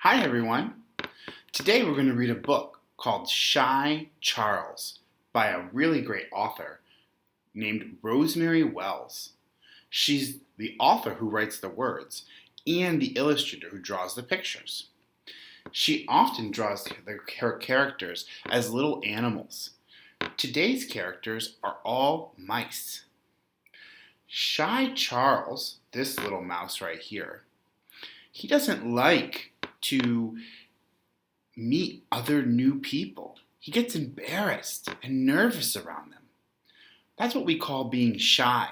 Hi everyone. Today we're going to read a book called Shy Charles by a really great author named Rosemary Wells. She's the author who writes the words and the illustrator who draws the pictures. She often draws her characters as little animals. Today's characters are all mice. Shy Charles, this little mouse right here, he doesn't like to meet other new people. He gets embarrassed and nervous around them. That's what we call being shy.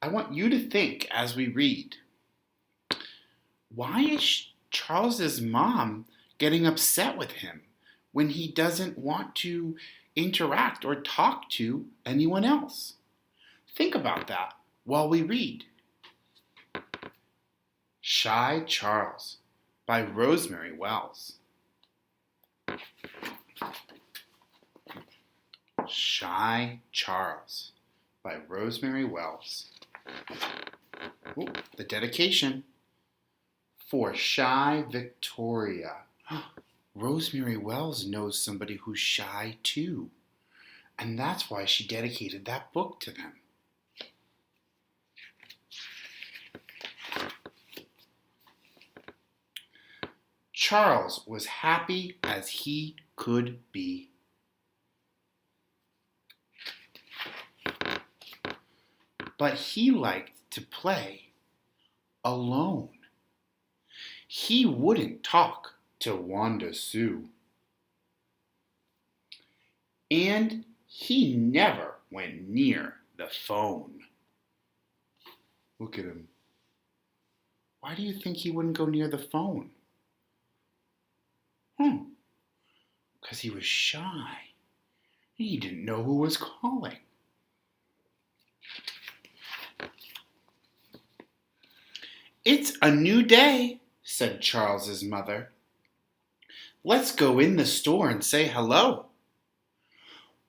I want you to think as we read, why is Charles's mom getting upset with him when he doesn't want to interact or talk to anyone else? Think about that while we read. Shy Charles by Rosemary Wells. Shy Charles by Rosemary Wells. Ooh, the dedication. For Shy Victoria. Rosemary Wells knows somebody who's shy too. And that's why she dedicated that book to them. Charles was happy as he could be. But he liked to play alone. He wouldn't talk to Wanda Sue. And he never went near the phone. Look at him. Why do you think he wouldn't go near the phone? Because he was shy. He didn't know who was calling. It's a new day, said Charles's mother. Let's go in the store and say hello.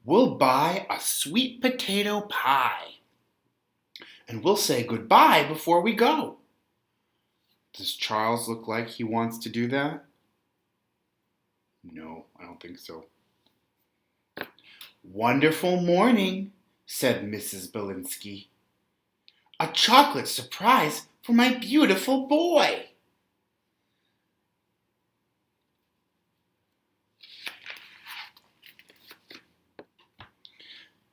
We'll buy a sweet potato pie. And we'll say goodbye before we go. Does Charles look like he wants to do that? No, I don't think so. Wonderful morning, said Mrs. Belinsky. A chocolate surprise for my beautiful boy.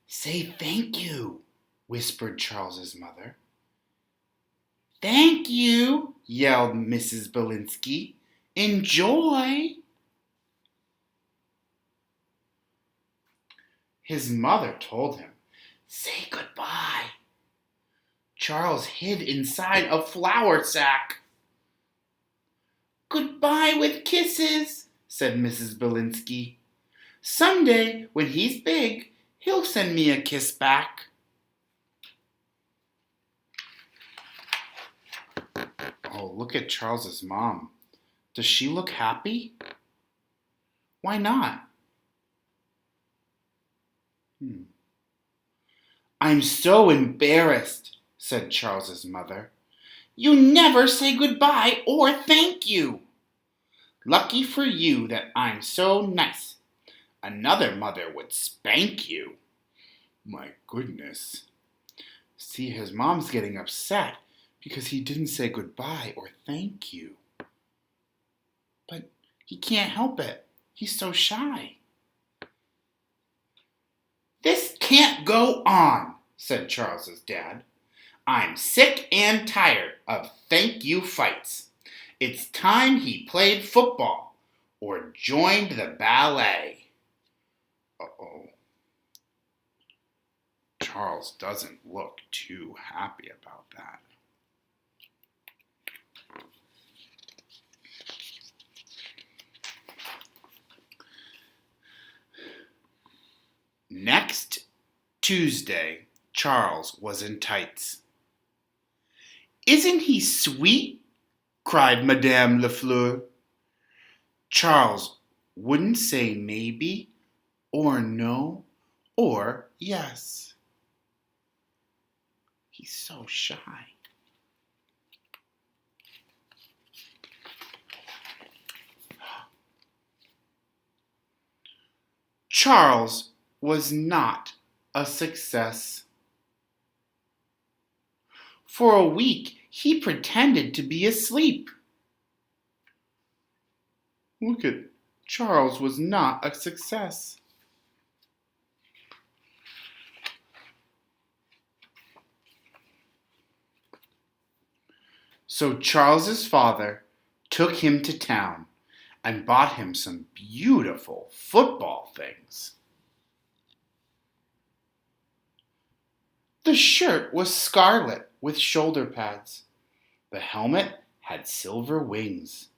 Say thank you, whispered Charles's mother. Thank you, yelled Mrs. Belinsky. Enjoy. His mother told him, say goodbye. Charles hid inside a flour sack. Goodbye with kisses, said Mrs. Belinsky. Someday, when he's big, he'll send me a kiss back. Oh, look at Charles's mom. Does she look happy? Why not? I'm so embarrassed, said Charles's mother. You never say goodbye or thank you. Lucky for you that I'm so nice. Another mother would spank you. My goodness. See, his mom's getting upset because he didn't say goodbye or thank you. But he can't help it. He's so shy. This can't go on, said Charles's dad. I'm sick and tired of thank you fights. It's time he played football or joined the ballet. Uh-oh. Charles doesn't look too happy about that. Next Tuesday, Charles was in tights. Isn't he sweet? Cried Madame Lafleur. Charles wouldn't say maybe, or no, or yes. He's so shy. Charles was not a success. For a week, he pretended to be asleep. Look at Charles was not a success. So Charles's father took him to town and bought him some beautiful football things. The shirt was scarlet with shoulder pads. The helmet had silver wings.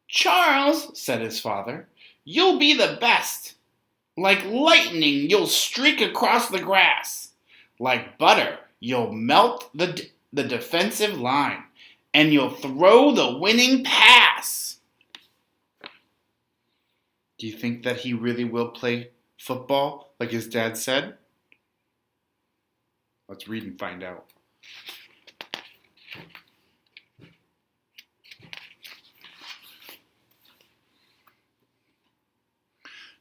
Charles, said his father, you'll be the best. Like lightning, you'll streak across the grass. Like butter, you'll melt the defensive line. And you'll throw the winning pass. Do you think that he really will play football like his dad said? Let's read and find out.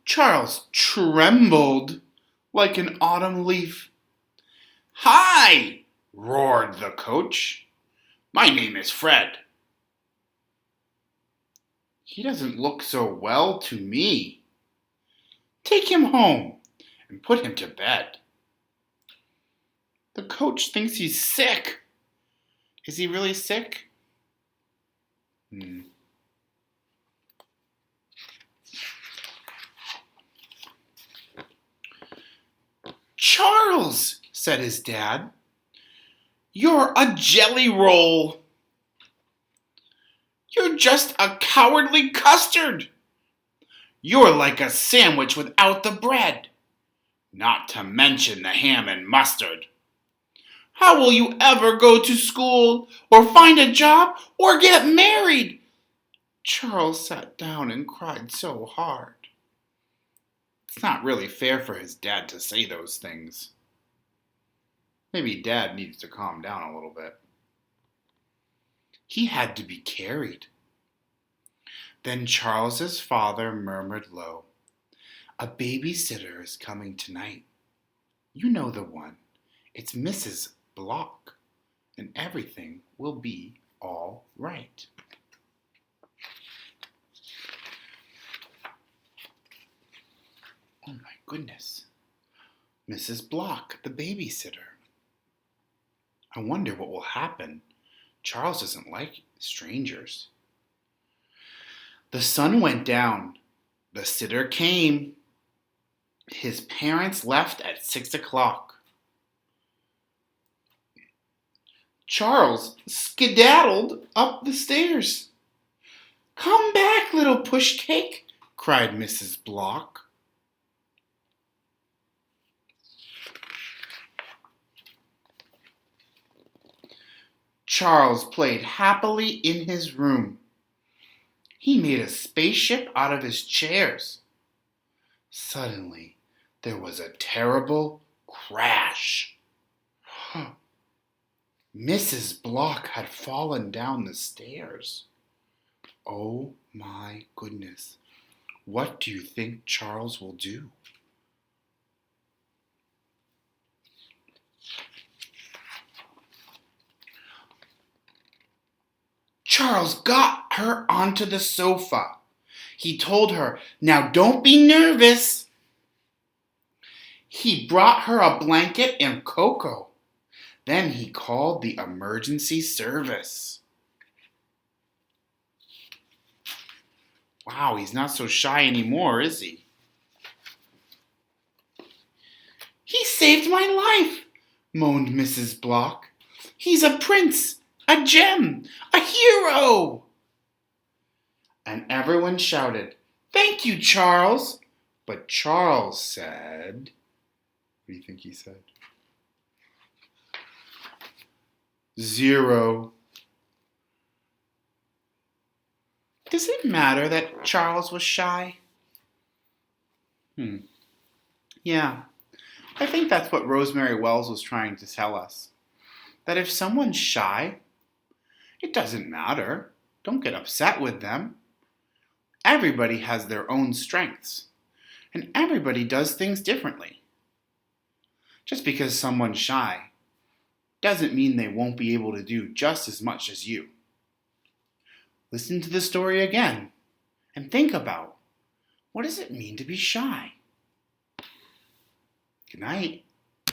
Charles trembled like an autumn leaf. Hi! Roared the coach. My name is Fred. He doesn't look so well to me. Take him home and put him to bed. The coach thinks he's sick. Is he really sick? Charles, said his dad, you're a jelly roll. You're just a cowardly custard. You're like a sandwich without the bread, not to mention the ham and mustard. How will you ever go to school, or find a job, or get married? Charles sat down and cried so hard. It's not really fair for his dad to say those things. Maybe Dad needs to calm down a little bit. He had to be carried. Then Charles's father murmured low, a babysitter is coming tonight. You know the one. It's Mrs. Block, and everything will be all right. Oh my goodness. Mrs. Block, the babysitter. I wonder what will happen. Charles doesn't like strangers. The sun went down. The sitter came. His parents left at 6 o'clock. Charles skedaddled up the stairs. Come back, little push cake, cried Mrs. Block. Charles played happily in his room. He made a spaceship out of his chairs. Suddenly, there was a terrible crash. Mrs. Block had fallen down the stairs. Oh my goodness. What do you think Charles will do? Charles got her onto the sofa. He told her, now don't be nervous. He brought her a blanket and cocoa. Then he called the emergency service. Wow, he's not so shy anymore, is he? He saved my life, moaned Mrs. Block. He's a prince, a gem, a hero. And everyone shouted, thank you, Charles. But Charles said, what do you think he said? 0. Does it matter that Charles was shy? Yeah, I think that's what Rosemary Wells was trying to tell us. That if someone's shy, it doesn't matter. Don't get upset with them. Everybody has their own strengths, and everybody does things differently. Just because someone's shy doesn't mean they won't be able to do just as much as you. Listen to the story again and think about, what does it mean to be shy? Good night.